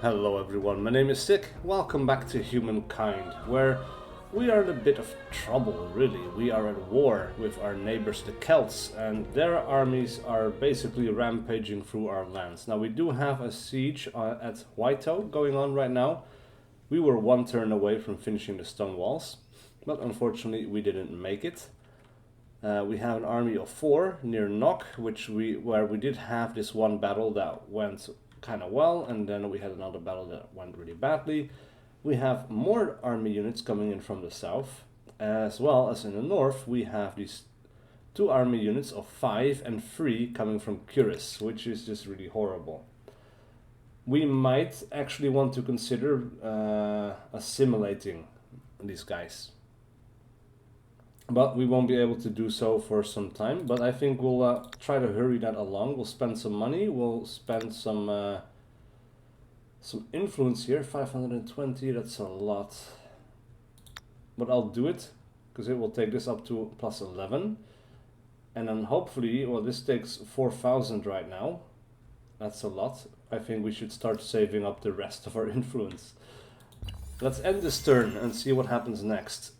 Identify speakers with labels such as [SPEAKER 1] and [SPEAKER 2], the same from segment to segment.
[SPEAKER 1] Hello everyone, my name is SiC. Welcome back to Humankind, where we are in a bit of trouble, really. We are at war with our neighbors, the Celts, and their armies are basically rampaging through our lands. Now, we do have a siege at Whitehall going on right now. We were one turn away from finishing the stone walls, but unfortunately we didn't make it. We have an army of 4 near Knock, where we did have this one battle that went kind of well, and then we had another battle that went really badly. We have more army units coming in from the south, as well as in the north we have these 2 army units of 5 and 3 coming from Curis, which is just really horrible. We might actually want to consider assimilating these guys, but we won't be able to do so for some time. But I think we'll try to hurry that along. We'll spend some money, we'll spend some influence here. 520, that's a lot, but I'll do it because it will take this up to plus 11, and then hopefully, well, this takes 4,000 right now. That's a lot. I think we should start saving up the rest of our influence. Let's end this turn and see what happens next.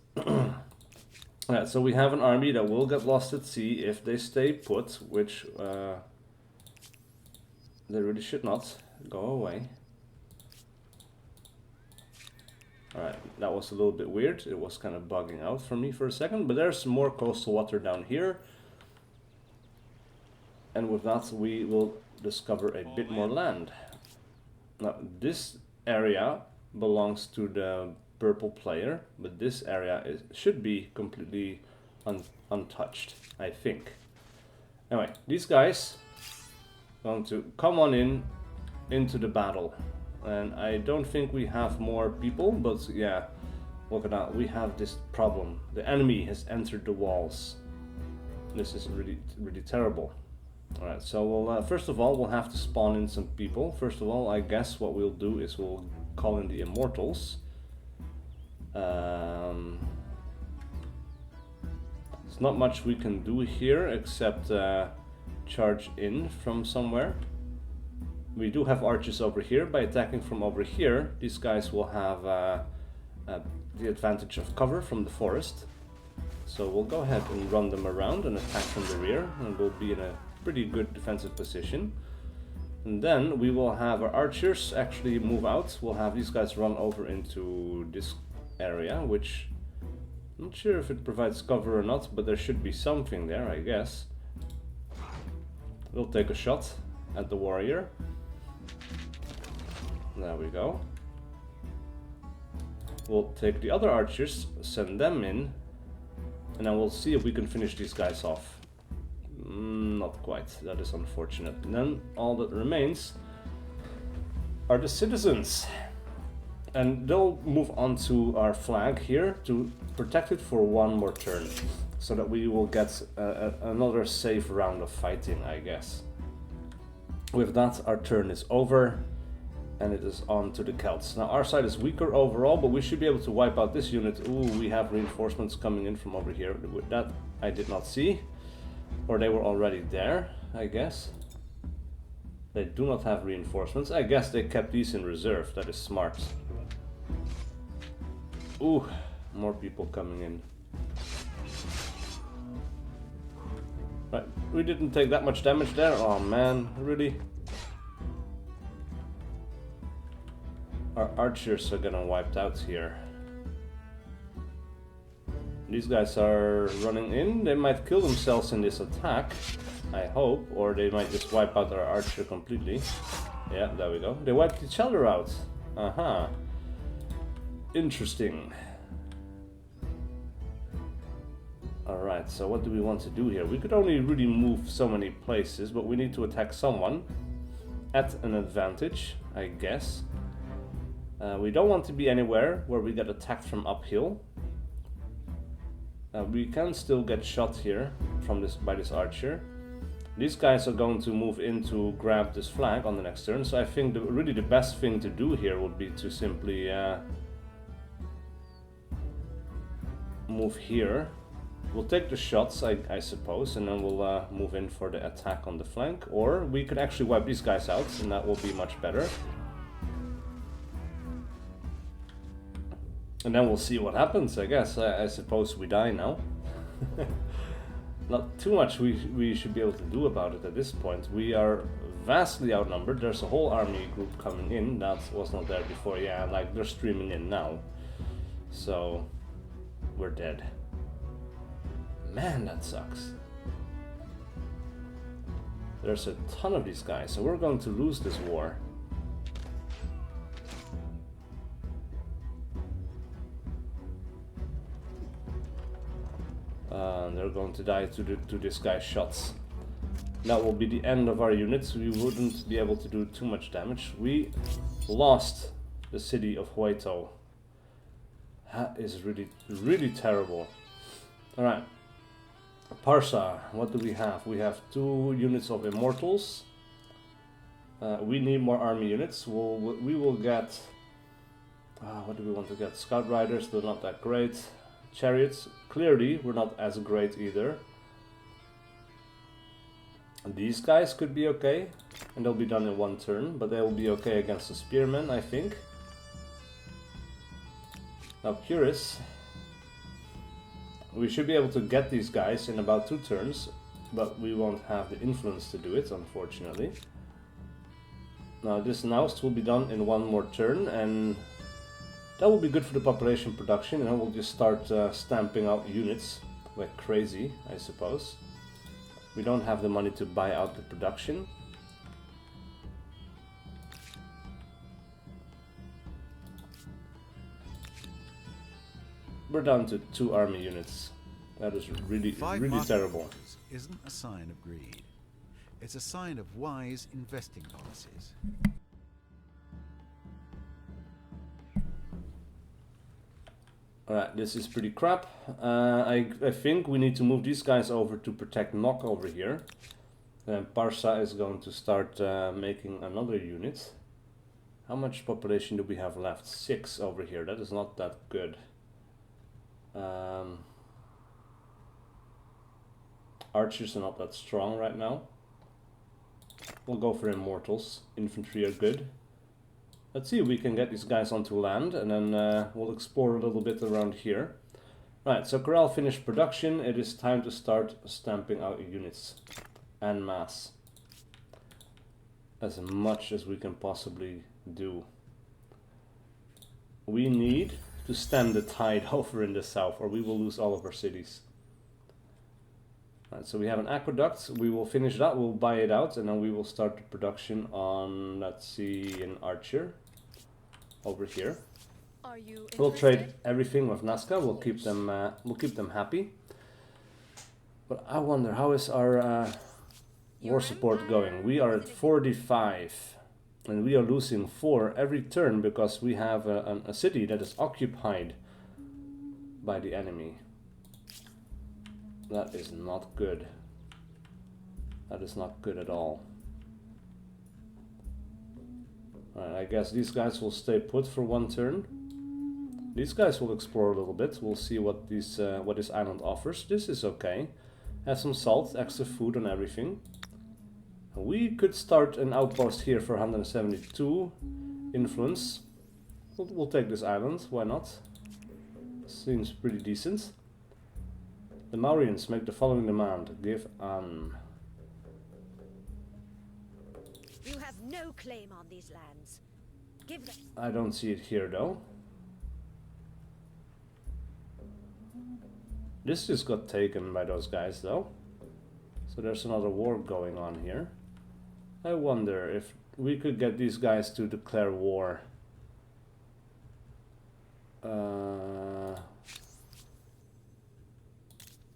[SPEAKER 1] Yeah, so we have an army that will get lost at sea if they stay put, which they really should not go away. Alright, that was a little bit weird. It was kind of bugging out for me for a second, but there's more coastal water down here. And with that we will discover a bit more land. Now, this area belongs to the purple player, but this area should be completely untouched, I think. Anyway, these guys going to come on into the battle, and I don't think we have more people, but yeah, look at that, we have this problem. The enemy has entered the walls. This is really terrible. Alright, so we'll first of all we'll have to spawn in some people. First of all, I guess what we'll do is we'll call in the Immortals. There's not much we can do here except charge in from somewhere. We do have archers over here. By attacking from over here, these guys will have the advantage of cover from the forest. So we'll go ahead and run them around and attack from the rear, and we'll be in a pretty good defensive position. And then we will have our archers actually move out. We'll have these guys run over into this area, which I'm not sure if it provides cover or not, but there should be something there, I guess. We'll take a shot at the warrior. There we go. We'll take the other archers, send them in, and then we'll see if we can finish these guys off. Not quite, that is unfortunate. And then all that remains are the citizens. And they'll move on to our flag here to protect it for one more turn, so that we will get another safe round of fighting, I guess. With that, our turn is over, and it is on to the Celts. Now, our side is weaker overall, but we should be able to wipe out this unit. Ooh, we have reinforcements coming in from over here. That I did not see, or they were already there, I guess. They do not have reinforcements. I guess they kept these in reserve. That is smart. Ooh, more people coming in. Right, we didn't take that much damage there. Oh man, really? Our archers are gonna wiped out here. These guys are running in. They might kill themselves in this attack, I hope, or they might just wipe out our archer completely. Yeah, there we go. They wiped each other out. Aha. Interesting. Alright, so what do we want to do here? We could only really move so many places, but we need to attack someone at an advantage, I guess. We don't want to be anywhere where we get attacked from uphill. We can still get shot here from by this archer. These guys are going to move in to grab this flag on the next turn, so I think really the best thing to do here would be to simply move here. We'll take the shots, I suppose, and then we'll move in for the attack on the flank. Or we could actually wipe these guys out, and that will be much better. And then we'll see what happens, I guess. I suppose we die now. Not too much we should be able to do about it at this point. We are vastly outnumbered. There's a whole army group coming in that was not there before. Yeah, like they're streaming in now. So we're dead. Man, that sucks. There's a ton of these guys, so we're going to lose this war. They're going to die to this guy's shots. That will be the end of our units. We wouldn't be able to do too much damage. We lost the city of Hueto. That is really, really terrible. Alright. Parsa, what do we have? We have 2 units of immortals. We need more army units. We will get... what do we want to get? Scout riders, they're not that great. Chariots, clearly, we're not as great either. These guys could be okay, and they'll be done in 1 turn, but they will be okay against the spearmen, I think. Now, Purus, we should be able to get these guys in about 2 turns, but we won't have the influence to do it, unfortunately. Now, this Naust will be done in 1 more turn, and that will be good for the population production, and we'll just start stamping out units like crazy, I suppose. We don't have the money to buy out the production. We're down to 2 army units. That is really terrible.
[SPEAKER 2] Isn't a sign of greed. It's a sign of wise investing policies.
[SPEAKER 1] Alright, this is pretty crap. I think we need to move these guys over to protect Nok over here. Then Parsa is going to start making another unit. How much population do we have left? 6 over here. That is not that good. Archers are not that strong right now. We'll go for immortals. Infantry are good. Let's see if we can get these guys onto land, and then we'll explore a little bit around here. Right, so Corral finished production. It is time to start stamping out units en masse. As much as we can possibly do. We need to stem the tide over in the south, or we will lose all of our cities. Right, so we have an aqueduct. We will finish that, we'll buy it out, and then we will start the production on, let's see, an archer. Over here, we'll trade everything with Nazca. We'll keep them happy. But I wonder, how is our war support going? We are at 45, and we are losing 4 every turn because we have a city that is occupied by the enemy. That is not good. That is not good at all. Alright, I guess these guys will stay put for 1 turn. These guys will explore a little bit. We'll see what this island offers. This is okay. Have some salt, extra food and everything. We could start an outpost here for 172 influence. We'll take this island, why not? Seems pretty decent. The Maurians make the following demand. Give an...
[SPEAKER 3] You have no claim on these lands. Give them.
[SPEAKER 1] I don't see it here though. This just got taken by those guys though. So there's another war going on here. I wonder if we could get these guys to declare war.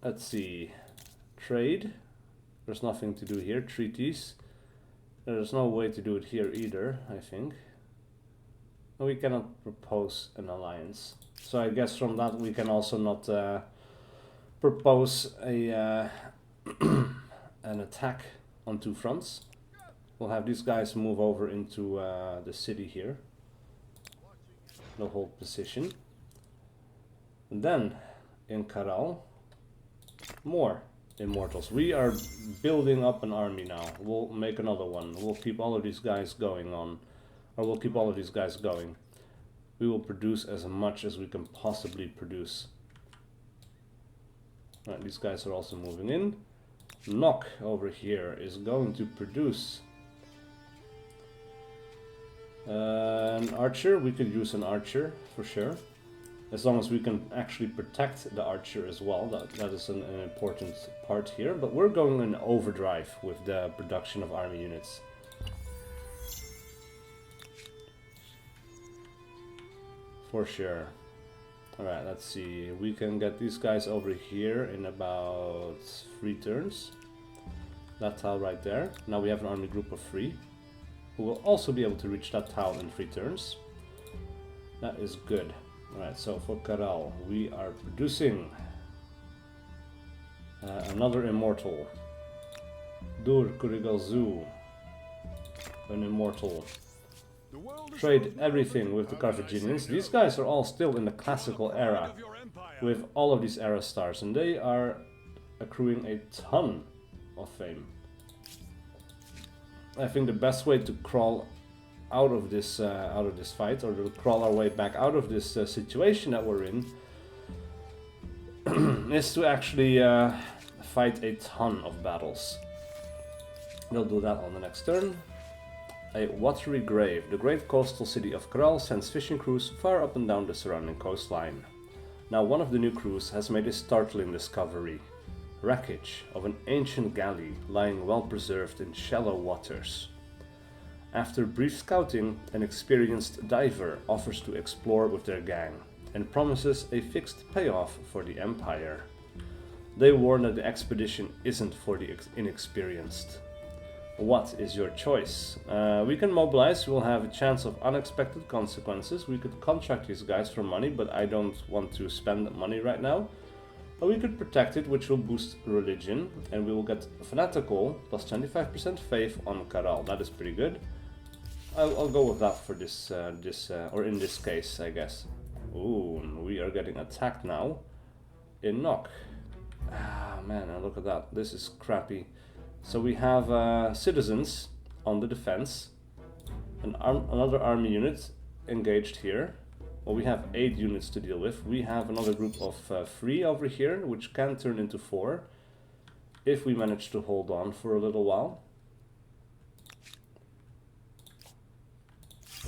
[SPEAKER 1] Let's see. Trade. There's nothing to do here. Treaties. There's no way to do it here either, I think. We cannot propose an alliance. So I guess from that we can also not propose a an attack on 2 fronts. We'll have these guys move over into the city here. They'll hold position. And then in Caral, more immortals. We are building up an army now. We'll make another one. We'll keep all of these guys going on. Or we'll keep all of these guys going. we will produce as much as we can possibly produce. Right, these guys are also moving in. Knock over here is going to produce an archer. We could use an archer for sure, as long as we can actually protect the archer as well. That is an important part here. But we're going in overdrive with the production of army units. For sure. Alright, let's see. We can get these guys over here in about 3 turns. That tile right there. Now we have an army group of 3, who will also be able to reach that tile in 3 turns. That is good. Alright, so for Karal, we are producing another immortal. Dur Kurigalzu, an immortal. Trade everything with the Carthaginians. These guys are all still in the classical era, with all of these era stars, and they are accruing a ton of fame. I think the best way to crawl out of this fight, or to crawl our way back out of this situation that we're in, is to actually fight a ton of battles. We'll do that on the next turn. A watery grave. The great coastal city of Kral sends fishing crews far up and down the surrounding coastline. Now one of the new crews has made a startling discovery. Wreckage of an ancient galley lying well preserved in shallow waters. After brief scouting, an experienced diver offers to explore with their gang and promises a fixed payoff for the Empire. They warn that the expedition isn't for the inexperienced. What is your choice? We can mobilize. We'll have a chance of unexpected consequences. We could contract these guys for money, but I don't want to spend money right now. But we could protect it, which will boost religion, and we will get fanatical plus 25% faith on Karal. That is pretty good. I'll go with that for this, or in this case, I guess. Ooh, we are getting attacked now in Nok. Ah, man, look at that. This is crappy. So we have citizens on the defense, another army unit engaged here. Well, we have 8 units to deal with. We have another group of 3 over here, which can turn into 4 if we manage to hold on for a little while.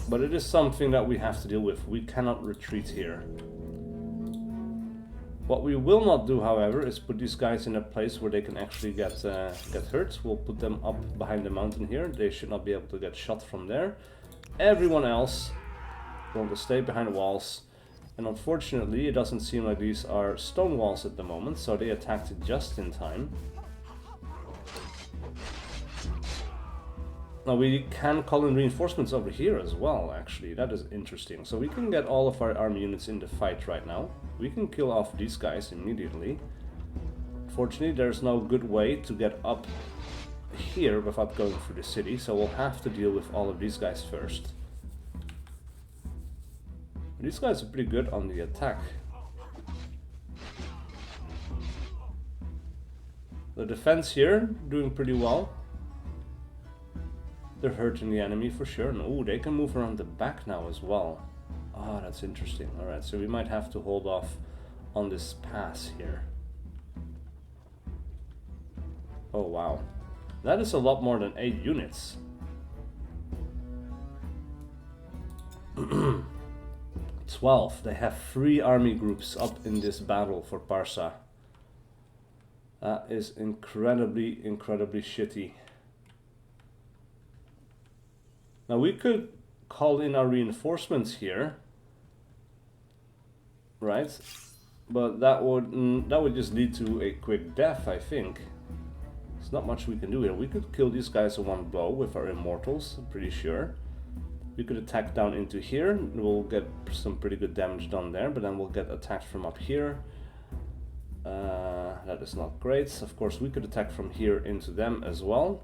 [SPEAKER 1] But it is something that we have to deal with. We cannot retreat here. What we will not do, however, is put these guys in a place where they can actually get hurt. We'll put them up behind the mountain here. They should not be able to get shot from there. Everyone else going to stay behind the walls. And unfortunately, it doesn't seem like these are stone walls at the moment, so they attacked it just in time. Now we can call in reinforcements over here as well, actually. That is interesting. So we can get all of our army units in the fight right now. We can kill off these guys immediately. Fortunately, there's no good way to get up here without going through the city, so we'll have to deal with all of these guys first. These guys are pretty good on the attack. The defense here, doing pretty well. They're hurting the enemy for sure. And ooh, they can move around the back now as well. Ah, that's interesting. Alright, so we might have to hold off on this pass here. Oh wow. That is a lot more than 8 units. 12. They have 3 army groups up in this battle for Parsa. That is incredibly shitty. Now we could call in our reinforcements here, right? But that would just lead to a quick death, I think. There's not much we can do here. We could kill these guys in one blow with our immortals, I'm pretty sure. We could attack down into here, we'll get some pretty good damage done there, but then we'll get attacked from up here. That is not great. Of course, we could attack from here into them as well.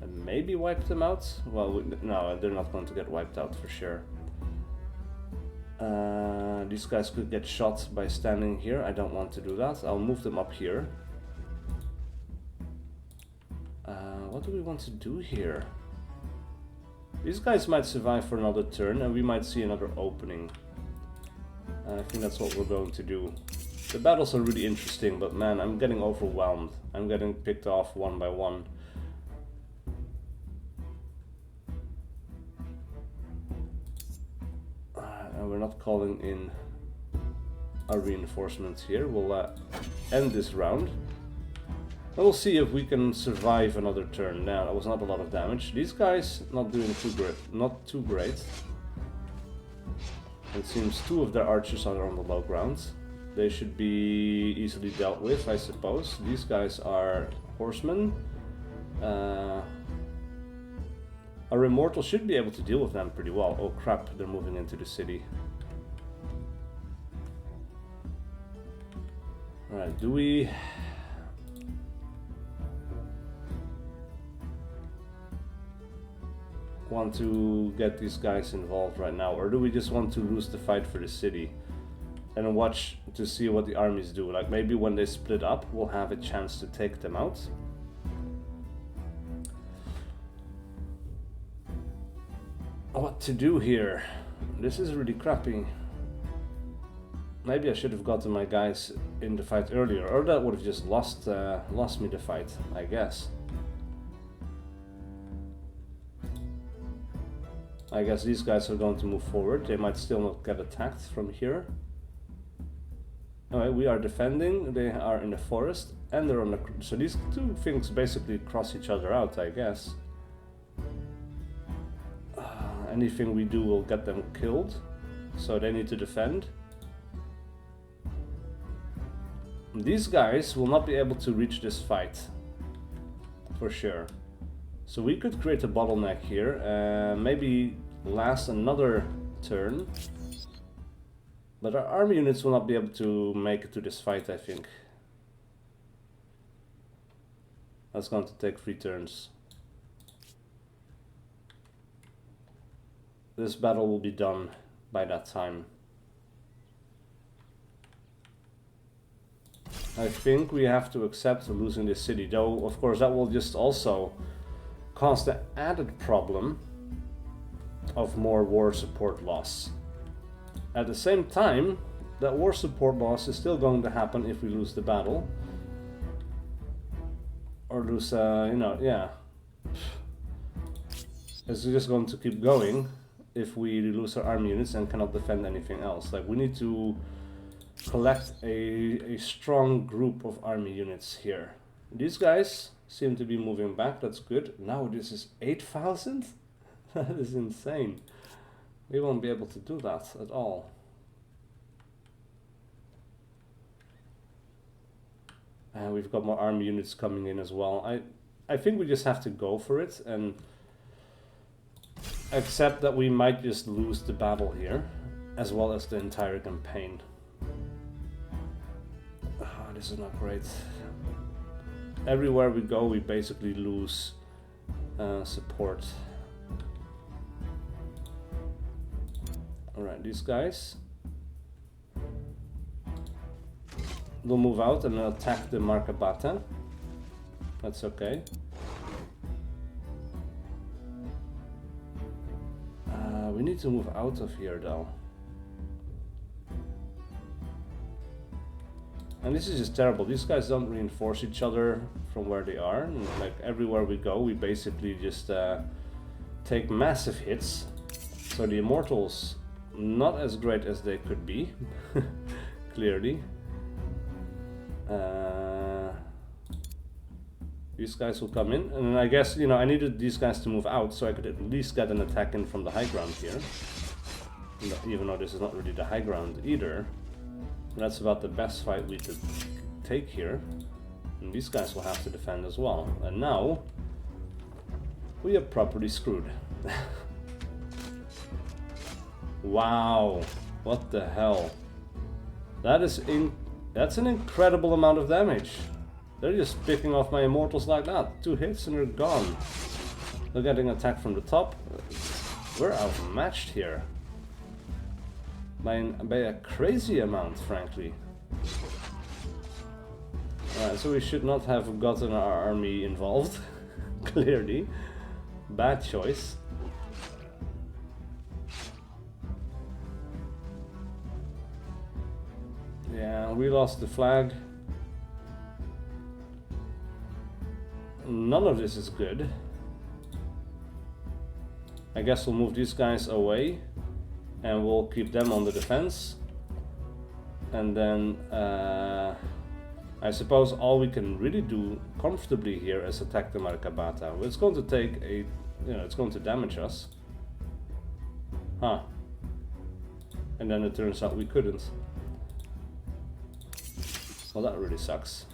[SPEAKER 1] And maybe wipe them out? Well, no, they're not going to get wiped out for sure. These guys could get shot by standing here. I don't want to do that. I'll move them up here. What do we want to do here? These guys might survive for another turn and we might see another opening. I think that's what we're going to do. The battles are really interesting, but man, I'm getting overwhelmed. I'm getting picked off one by one. And we're not calling in our reinforcements here. We'll end this round. And we'll see if we can survive another turn. Now, that was not a lot of damage. These guys not doing too great. It seems two of their archers are on the low ground. They should be easily dealt with, I suppose. These guys are horsemen. Our immortal should be able to deal with them pretty well. Oh crap, they're moving into the city. Alright, do we... want to get these guys involved right now, or do we just want to lose the fight for the city and watch to see what the armies do? Like maybe when they split up we'll have a chance to take them out. What to do here? This is really crappy. Maybe I should have gotten my guys in the fight earlier, or that would have just lost me the fight, I guess. I guess these guys are going to move forward. They might still not get attacked from here. Alright, we are defending. They are in the forest and they're on the... So these two things basically cross each other out, I guess. Anything we do will get them killed. So they need to defend. These guys will not be able to reach this fight. For sure. So we could create a bottleneck here, maybe last another turn. But our army units will not be able to make it to this fight, I think. That's going to take 3 turns. This battle will be done by that time. I think we have to accept losing this city, though of course that will just also cause the added problem of more war support loss. At the same time, that war support loss is still going to happen if we lose the battle. Or lose, yeah. It's just going to keep going if we lose our army units and cannot defend anything else. Like, we need to collect a strong group of army units here. These guys seem to be moving back, that's good. Now this is 8,000? That is insane. We won't be able to do that at all. And we've got more army units coming in as well. I think we just have to go for it and accept that we might just lose the battle here, as well as the entire campaign. This is not great. Everywhere we go, we basically lose support. Alright, these guys will move out and attack the Markabata. That's okay. We need to move out of here though. And this is just terrible. These guys don't reinforce each other from where they are. And like everywhere we go, we basically just take massive hits. So the Immortals, not as great as they could be, clearly. These guys will come in, and I guess, you know, I needed these guys to move out so I could at least get an attack in from the high ground here. Even though this is not really the high ground either. And that's about the best fight we could take here. And these guys will have to defend as well. And now we are properly screwed. Wow, what the hell? That's an incredible amount of damage. They're just picking off my Immortals like that. 2 hits and they're gone. They're getting attacked from the top. We're outmatched here. By a crazy amount, frankly. Alright, so we should not have gotten our army involved. Clearly. Bad choice. We lost the flag. None of this is good. I guess we'll move these guys away and we'll keep them on the defense. And then I suppose all we can really do comfortably here is attack the Markabata. It's going to take a, it's going to damage us. Huh. And then it turns out we couldn't. Well, that really sucks.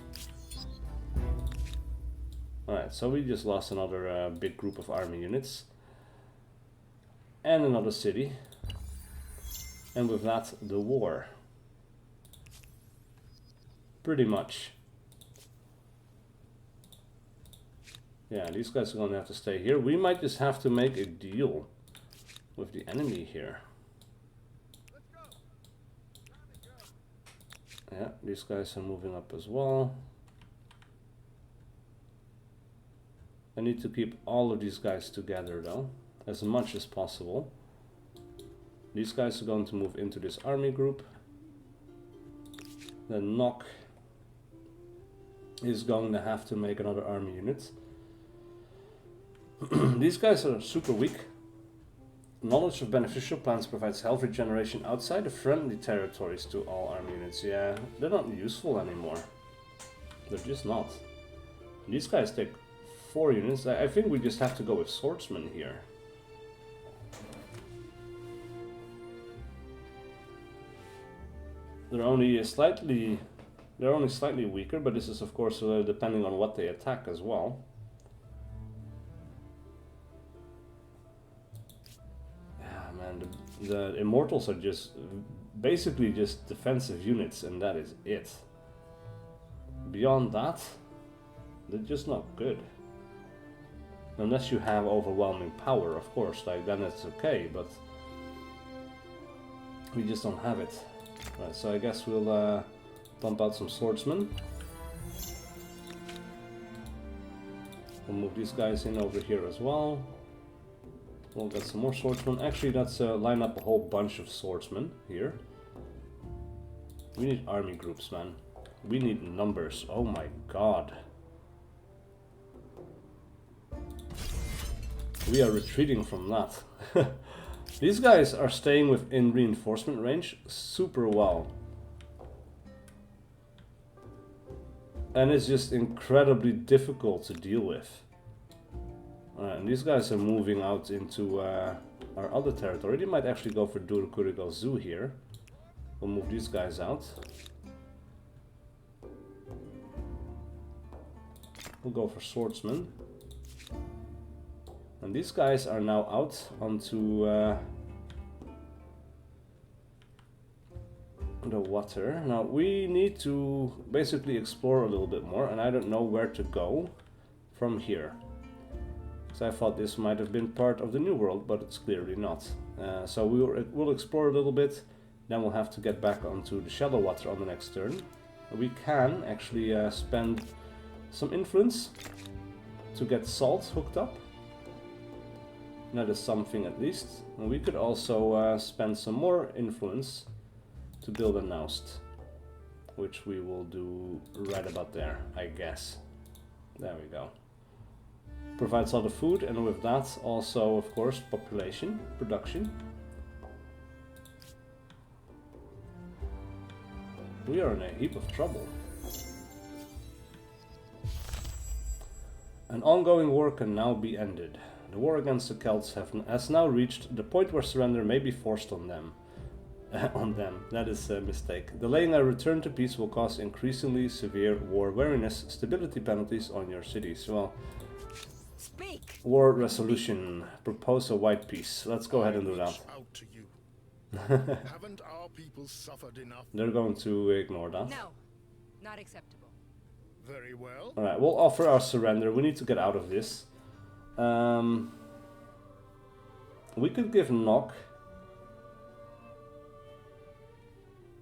[SPEAKER 1] Alright, so we just lost another big group of army units. And another city. And with that, the war. Pretty much. Yeah, these guys are going to have to stay here. We might just have to make a deal with the enemy here. Yeah, these guys are moving up as well. I need to keep all of these guys together though, as much as possible. These guys are going to move into this army group. Then Nock is going to have to make another army unit. These guys are super weak. Knowledge of beneficial plants provides health regeneration outside of friendly territories to all army units. Yeah, they're not useful anymore. They're just not. These guys take 4 units. I think we just have to go with swordsmen here. They're only slightly weaker, but this is of course depending on what they attack as well. Yeah, man, the immortals are just basically just defensive units, and that is it. Beyond that, they're just not good. Unless you have overwhelming power, of course, like then it's okay, but we just don't have it. Right, so I guess we'll bump out some swordsmen. We'll move these guys in over here as well. We'll get some more swordsmen. Actually, let's line up a whole bunch of swordsmen here. We need army groups, man. We need numbers. Oh my god. We are retreating from that. These guys are staying within reinforcement range super well. And it's just incredibly difficult to deal with. And these guys are moving out into our other territory. They might actually go for Durkurigal Zoo here. We'll move these guys out. We'll go for swordsmen. And these guys are now out onto the water. Now we need to basically explore a little bit more, and I don't know where to go from here. So I thought this might have been part of the New World, but it's clearly not. So we'll explore a little bit, then we'll have to get back onto the shallow water on the next turn. We can actually spend some influence to get salt hooked up. That is something at least. And we could also spend some more influence to build a Naust, which we will do right about there, I guess. There we go. Provides a lot of food, and with that also, of course, population, production. We are in a heap of trouble. An ongoing war can now be ended. The war against the Celts has now reached the point where surrender may be forced on them. That is a mistake. Delaying a return to peace will cause increasingly severe war weariness, stability penalties on your cities. Well,
[SPEAKER 3] Speak.
[SPEAKER 1] War resolution. Propose a white peace. Let's go ahead and do that.
[SPEAKER 4] Out to you. Haven't our people suffered enough?
[SPEAKER 1] They're going to ignore that.
[SPEAKER 3] No, not acceptable.
[SPEAKER 4] Very well.
[SPEAKER 1] Alright, we'll offer our surrender. We need to get out of this. We could give Nock.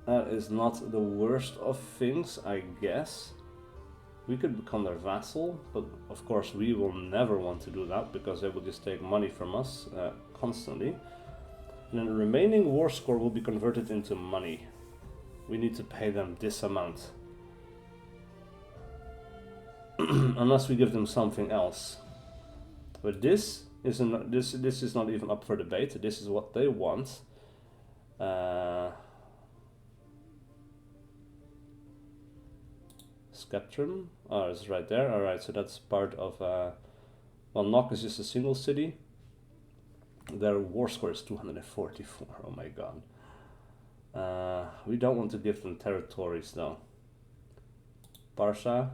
[SPEAKER 1] That is not the worst of things, I guess. We could become their vassal, but of course we will never want to do that because they will just take money from us constantly. And then the remaining war score will be converted into money. We need to pay them this amount. Unless we give them something else. But this isn't, this is not even up for debate. This is what they want. Skeptrum. Oh, it's right there. Alright, so that's part of well, Nock is just a single city. Their war score is 244. Oh my god. We don't want to give them territories though. Parsa.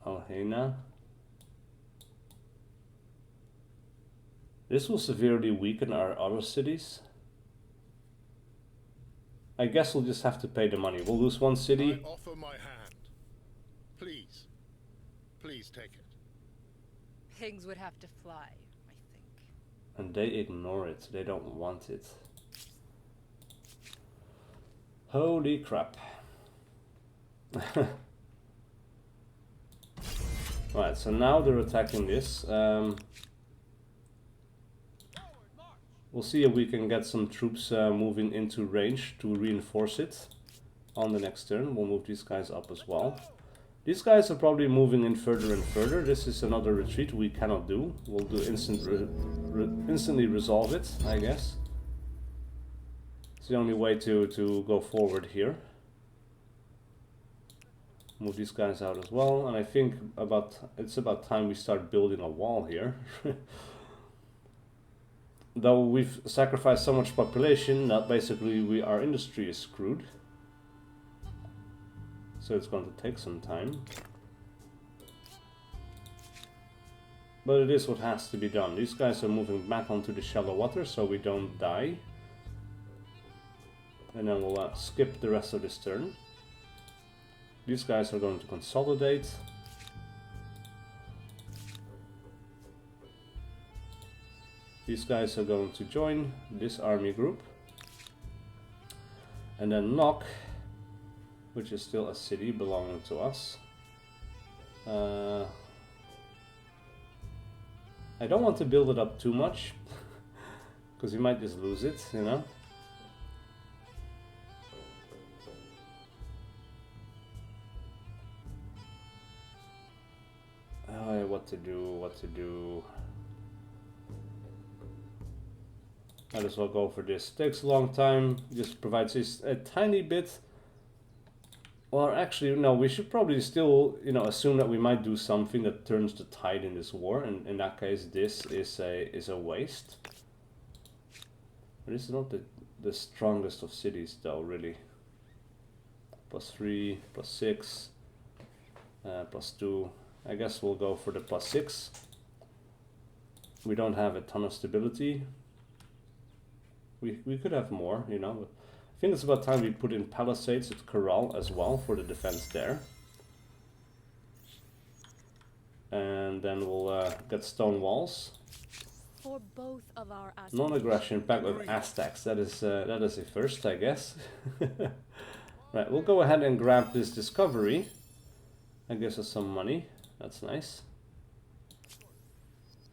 [SPEAKER 1] Alhena. This will severely weaken our other cities. I guess we'll just have to pay the money. We'll lose one city.
[SPEAKER 4] I offer my hand. Please. Please take it.
[SPEAKER 5] Pigs would have to fly, I think.
[SPEAKER 1] And they ignore it. They don't want it. Holy crap. Right, so now they're attacking this. We'll see if we can get some troops moving into range to reinforce it on the next turn. We'll move these guys up as well. These guys are probably moving in further and further. This is another retreat we cannot do. We'll do instantly resolve it, I guess. It's the only way to go forward here. Move these guys out as well, and I think it's about time we start building a wall here. Though we've sacrificed so much population that basically our industry is screwed. So it's going to take some time. But it is what has to be done. These guys are moving back onto the shallow water so we don't die. And then we'll skip the rest of this turn. These guys are going to consolidate. These guys are going to join this army group. And then Nock, which is still a city belonging to us. I don't want to build it up too much, because we might just lose it, you know. What to do. Might as well go for this. Takes a long time, just provides us a tiny bit. Or actually, no, we should probably still, you know, assume that we might do something that turns the tide in this war. And in that case, this is a waste. But this is not the strongest of cities, though, really. +3, +6, +2. I guess we'll go for the +6. We don't have a ton of stability. We could have more, you know. But I think it's about time we put in palisades at Corral as well for the defense there. And then we'll get stone walls.
[SPEAKER 3] For both of our
[SPEAKER 1] Non-aggression pact with Aztecs. That is a first, I guess. Right, we'll go ahead and grab this discovery. That gives us some money. That's nice.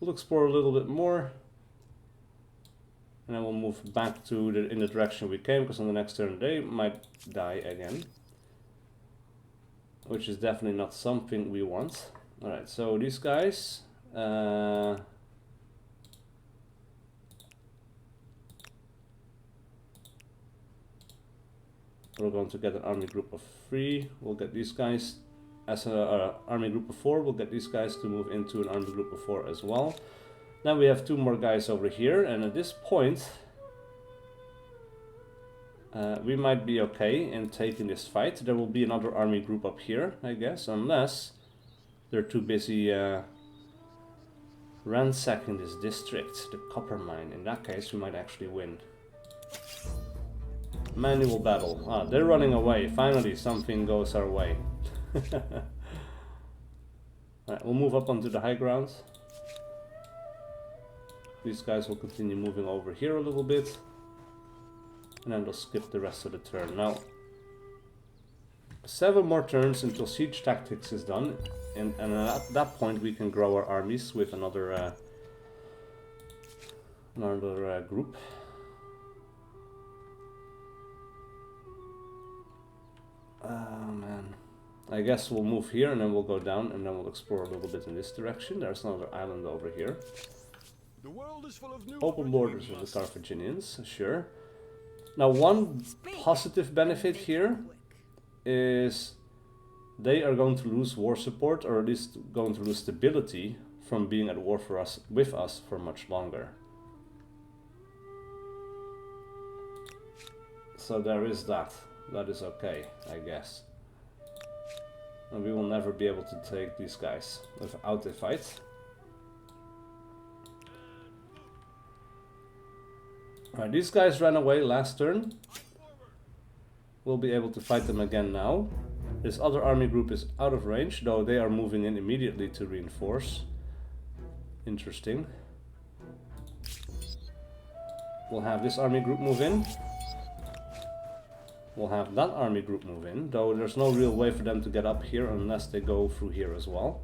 [SPEAKER 1] We'll explore a little bit more. And then we'll move back to in the direction we came, because on the next turn they might die again. Which is definitely not something we want. Alright, so these guys... we're going to get an army group of 3. We'll get these guys as an army group of 4. We'll get these guys to move into an army group of 4 as well. Now we have 2 more guys over here, and at this point we might be okay in taking this fight. There will be another army group up here, I guess, unless they're too busy ransacking this district, the copper mine. In that case, we might actually win. Manual battle. Ah, they're running away. Finally, something goes our way. Alright, we'll move up onto the high ground. These guys will continue moving over here a little bit. And then they'll skip the rest of the turn. Now, 7 more turns until siege tactics is done. And at that point we can grow our armies with another group. Oh man. I guess we'll move here and then we'll go down and then we'll explore a little bit in this direction. There's another island over here.
[SPEAKER 4] The world is full of new
[SPEAKER 1] Open borders with the Carthaginians, sure. Now one positive benefit here is they are going to lose war support, or at least going to lose stability from being at war with us for much longer. So there is that. That is okay, I guess. And we will never be able to take these guys without a fight. Alright, these guys ran away last turn. We'll be able to fight them again now. This other army group is out of range, though they are moving in immediately to reinforce. Interesting. We'll have this army group move in. We'll have that army group move in, though there's no real way for them to get up here unless they go through here as well.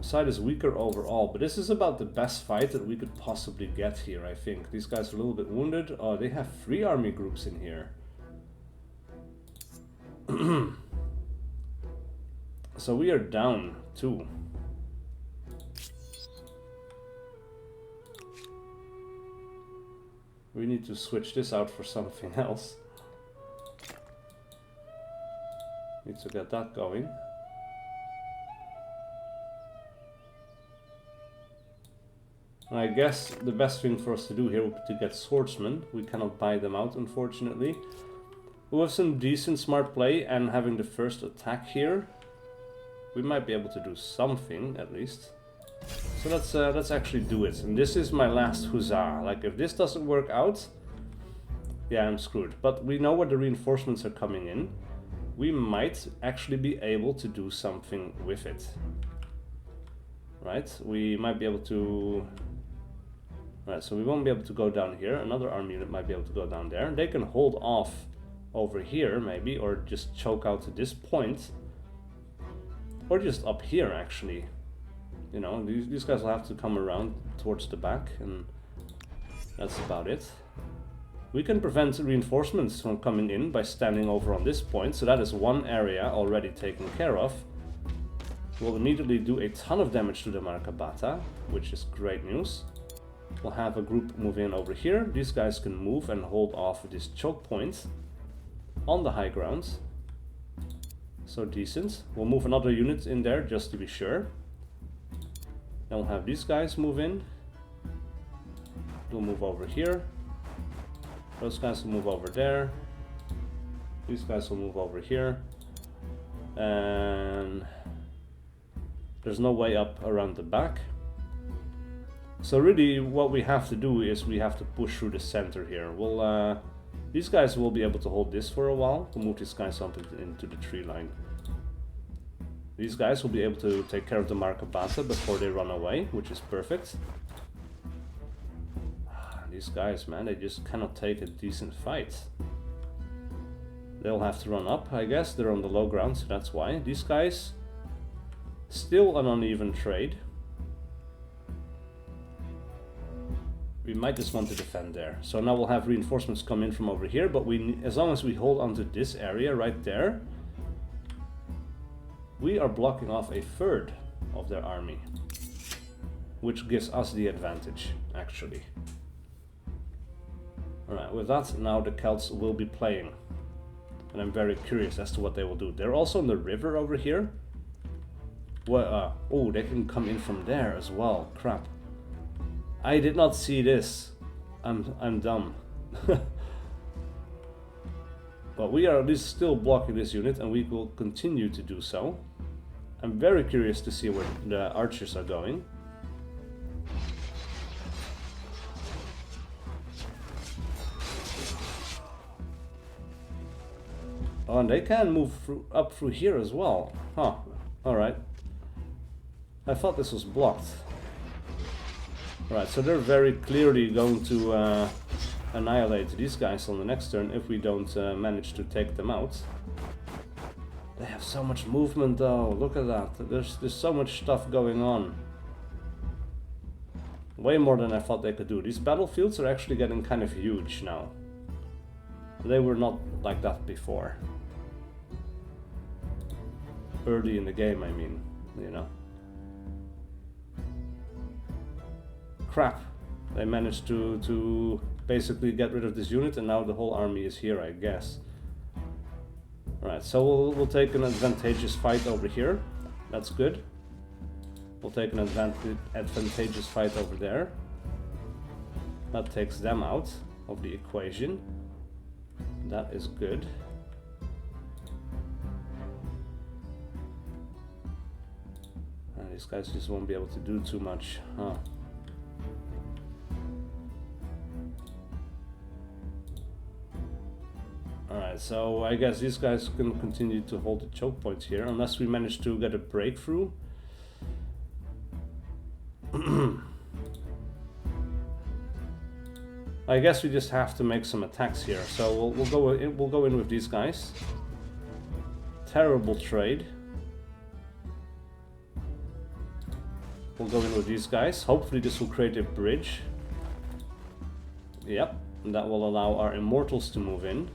[SPEAKER 1] Side is weaker overall, but this is about the best fight that we could possibly get here, I think. These guys are a little bit wounded. Oh, they have 3 army groups in here. So we are down 2. We need to switch this out for something else. Need to get that going. And I guess the best thing for us to do here would be to get swordsmen. We cannot buy them out, unfortunately. We have some decent smart play, and having the first attack here, we might be able to do something at least. So let's actually do it. And this is my last huzzah. Like, if this doesn't work out, yeah, I'm screwed. But we know where the reinforcements are coming in. We might actually be able to do something with it. Right? We might be able to... Right, so we won't be able to go down here. Another army unit might be able to go down there. They can hold off over here, maybe, or just choke out to this point. Or just up here, actually. You know, these guys will have to come around towards the back, and that's about it. We can prevent reinforcements from coming in by standing over on this point, so that is one area already taken care of. We'll immediately do a ton of damage to the Markabata, which is great news. We'll have a group move in over here. These guys can move and hold off this choke point on the high ground. So decent. We'll move another unit in there just to be sure. Then we'll have these guys move in. They'll move over here. Those guys will move over there. These guys will move over here. And there's no way up around the back. So really what we have to do is we have to push through the center here. We'll, these guys will be able to hold this for a while. We'll move these guys up into the tree line. These guys will be able to take care of the Markabata before they run away, which is perfect. These guys, man, they just cannot take a decent fight. They'll have to run up, I guess. They're on the low ground, so that's why. These guys, still an uneven trade. We might just want to defend there. So now we'll have reinforcements come in from over here, but as long as we hold onto this area right there, we are blocking off a third of their army, which gives us the advantage, actually. Alright, with that, now the Celts will be playing. And I'm very curious as to what they will do. They're also on the river over here. Well, oh, they can come in from there as well. Crap. I did not see this. I'm dumb. But we are at least still blocking this unit, and we will continue to do so. I'm very curious to see where the archers are going. Oh, and they can move up through here as well. Huh. Alright. I thought this was blocked. Right, so they're very clearly going to annihilate these guys on the next turn if we don't manage to take them out. They have so much movement though, look at that. There's so much stuff going on. Way more than I thought they could do. These battlefields are actually getting kind of huge now. They were not like that before. Early in the game, I mean, you know. Crap. They managed to basically get rid of this unit, and now the whole army is here, I guess. Alright, so we'll take an advantageous fight over here. That's good. We'll take an advantageous fight over there. That takes them out of the equation. That is good. These guys just won't be able to do too much, huh? Alright, so I guess these guys can continue to hold the choke points here, unless we manage to get a breakthrough. I guess we just have to make some attacks here. So we'll go in with these guys. Terrible trade. We'll go in with these guys. Hopefully this will create a bridge. Yep, and that will allow our immortals to move in.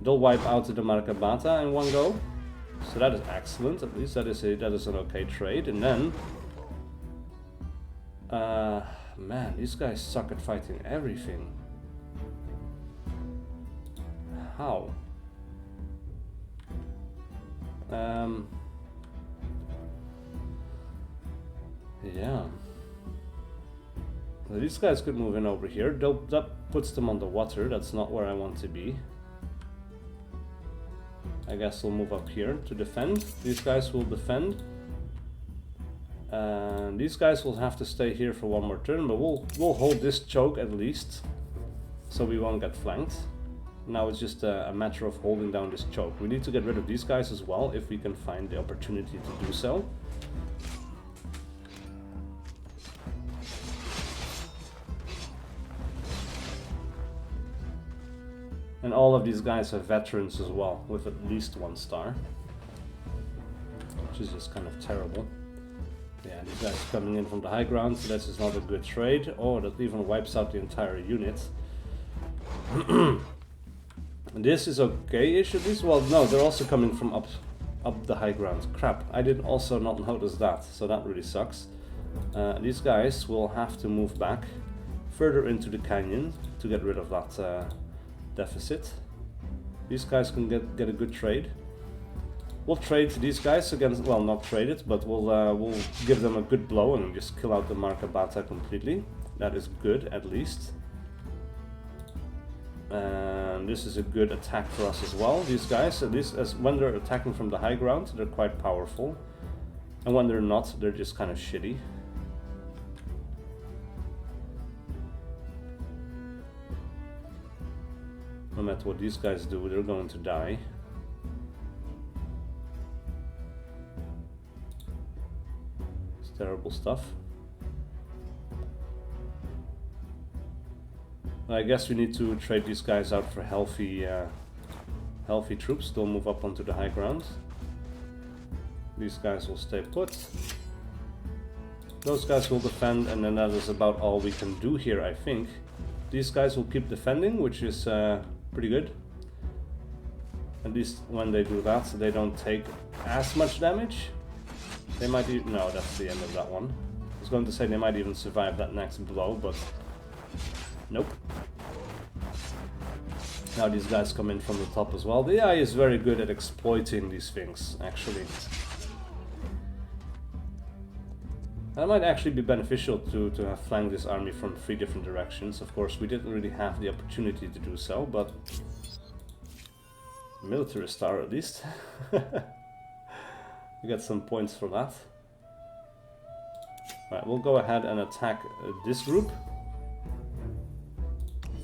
[SPEAKER 1] They'll wipe out the Markabata in one go. So that is excellent. At least that is an okay trade. And then man, these guys suck at fighting everything. How? Yeah. Well, these guys could move in over here. That puts them on the water. That's not where I want to be. I guess we'll move up here to defend. These guys will defend. And these guys will have to stay here for one more turn, but we'll hold this choke at least, so we won't get flanked. Now it's just a matter of holding down this choke. We need to get rid of these guys as well, if we can find the opportunity to do so. And all of these guys are veterans as well, with at least 1 star. Which is just kind of terrible. Yeah, these guys are coming in from the high ground, so this is not a good trade. Oh, that even wipes out the entire unit. This is okay-ish at least. Well, no, they're also coming from up the high ground. Crap, I did also not notice that, so that really sucks. These guys will have to move back further into the canyon to get rid of that deficit. These guys can get a good trade. We'll trade these guys against, well, not trade it, but we'll give them a good blow and just kill out the Markabata completely. That is good, at least. And this is a good attack for us as well. These guys, at least as when they're attacking from the high ground, they're quite powerful. And when they're not, they're just kind of shitty. No matter what these guys do, they're going to die. It's terrible stuff. I guess we need to trade these guys out for healthy troops. They'll move up onto the high ground. These guys will stay put. Those guys will defend, and then that is about all we can do here, I think. These guys will keep defending, which is pretty good. At least when they do that, so they don't take as much damage. They might even... no, that's the end of that one. I was going to say they might even survive that next blow, but... nope. Now these guys come in from the top as well. The AI is very good at exploiting these things, actually. That might actually be beneficial to have flanked this army from 3 different directions. Of course, we didn't really have the opportunity to do so, but... military star at least. We got some points for that. Right, we'll go ahead and attack this group.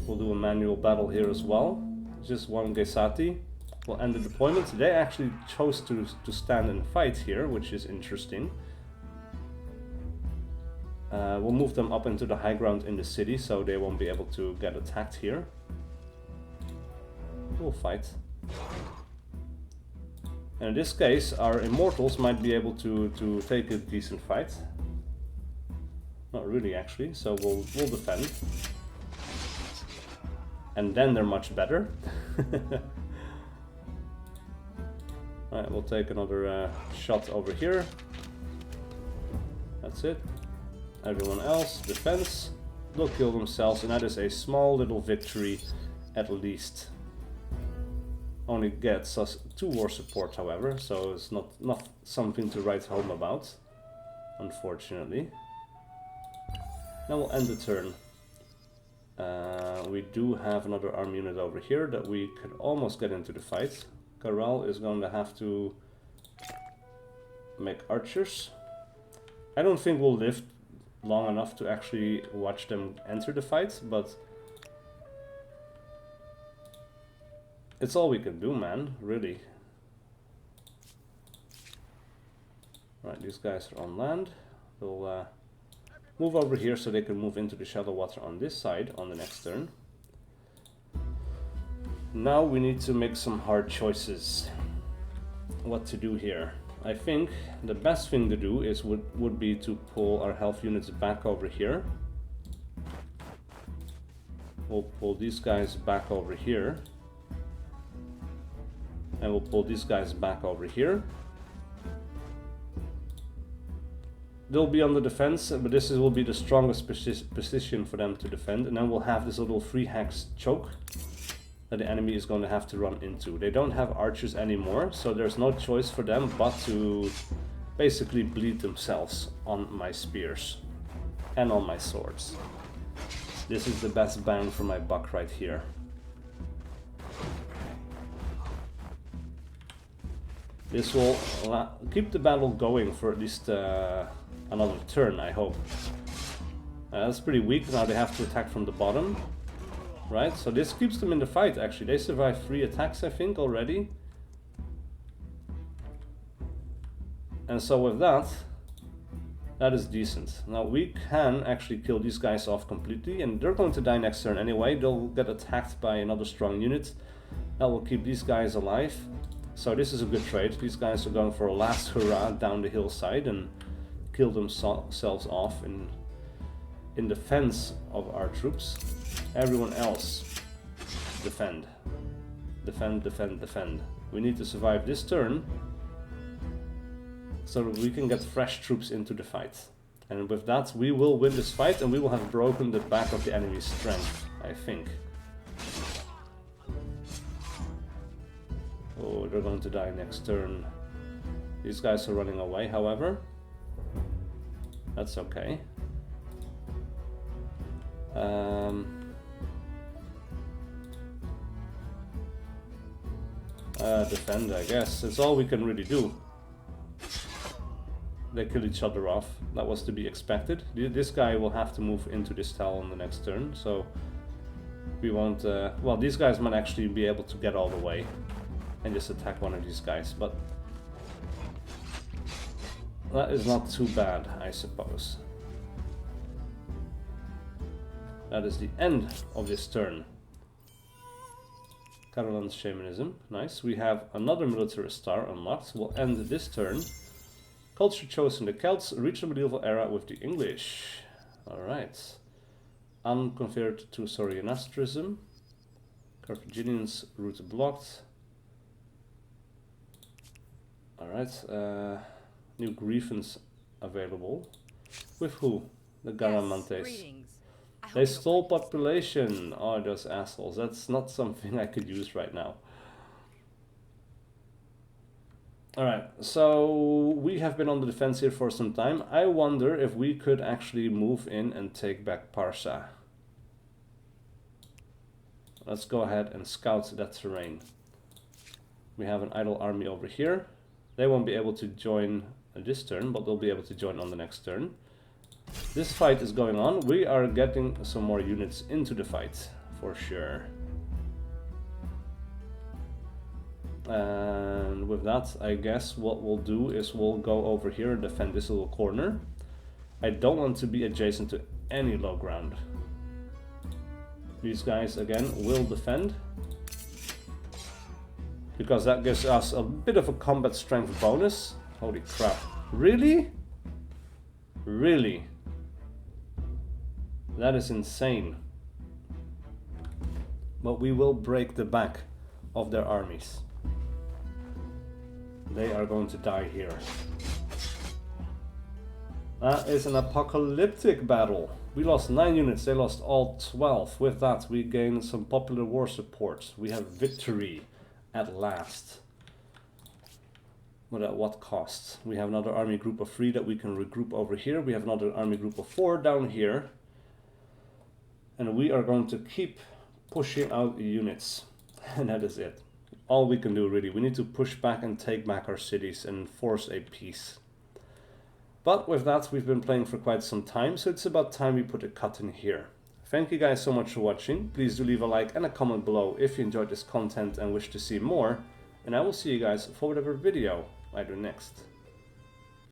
[SPEAKER 1] We'll do a manual battle here as well. Just 1 Gesati. We'll end the deployment. They actually chose to stand and fight here, which is interesting. We'll move them up into the high ground in the city, so they won't be able to get attacked here. We'll fight. And in this case, our immortals might be able to take a decent fight. Not really, actually, so we'll defend. and then they're much better. Alright, we'll take another shot over here. That's it. Everyone else, defense. They'll kill themselves, and that is a small little victory at least. Only gets us 2 war support, however, so it's not something to write home about, unfortunately. Now we'll end the turn. We do have another army unit over here that we could almost get into the fight. Corral is going to have to make archers. I don't think we'll live long enough to actually watch them enter the fight, but it's all we can do, man, really. Right, these guys are on land. We'll move over here so they can move into the shallow water on this side on the next turn. Now we need to make some hard choices. What to do here? I think the best thing to do is would be to pull our health units back over here. We'll pull these guys back over here. And we'll pull these guys back over here. They'll be on the defense, but this will be the strongest position for them to defend. And then we'll have this little free hex choke that the enemy is going to have to run into. They don't have archers anymore, so there's no choice for them but to basically bleed themselves on my spears and on my swords. This is the best bang for my buck right here. This will keep the battle going for at least another turn, I hope. That's pretty weak. Now they have to attack from the bottom. Right, so this keeps them in the fight, actually. They survived 3 attacks, I think, already. And so with that, that is decent. Now we can actually kill these guys off completely, and they're going to die next turn anyway. They'll get attacked by another strong unit. That will keep these guys alive. So this is a good trade. These guys are going for a last hurrah down the hillside and kill themselves off in defense of our troops. Everyone else, defend. Defend, defend, defend. We need to survive this turn so that we can get fresh troops into the fight. And with that, we will win this fight and we will have broken the back of the enemy's strength, I think. Oh, they're going to die next turn. These guys are running away, however. That's okay. Defend, I guess. It's all we can really do. They kill each other off. That was to be expected. This guy will have to move into this tile on the next turn, so we won't... well, these guys might actually be able to get all the way and just attack one of these guys, but that is not too bad, I suppose. That is the end of this turn. Catalan's Shamanism, nice. We have another military star unlocked. We'll end this turn. Culture chosen: the Celts reached the medieval era with the English. Alright. Unconverted to Zoroastrianism. Carthaginians route blocked. Alright. New grievance available. With who? The Garamantes.
[SPEAKER 5] Yes,
[SPEAKER 1] They stole population. Oh, those assholes. That's not something I could use right now. Alright, so we have been on the defense here for some time. I wonder if we could actually move in and take back Parsa. Let's go ahead and scout that terrain. We have an idle army over here. They won't be able to join this turn, but they'll be able to join on the next turn. This fight is going on. We are getting some more units into the fight, for sure. And with that, I guess what we'll do is we'll go over here and defend this little corner. I don't want to be adjacent to any low ground. These guys, again, will defend, because that gives us a bit of a combat strength bonus. Holy crap. Really? Really? That is insane. but we will break the back of their armies. They are going to die here. That is an apocalyptic battle. We lost 9 units, they lost all 12. With that, we gain some popular war support. We have victory at last. But at what cost? We have another army group of 3 that we can regroup over here. We have another army group of 4 down here. And we are going to keep pushing out units. And that is it. All we can do, really. We need to push back and take back our cities and force a peace. But with that, we've been playing for quite some time, so it's about time we put a cut in here. Thank you guys so much for watching. Please do leave a like and a comment below if you enjoyed this content and wish to see more. And I will see you guys for whatever video I do next.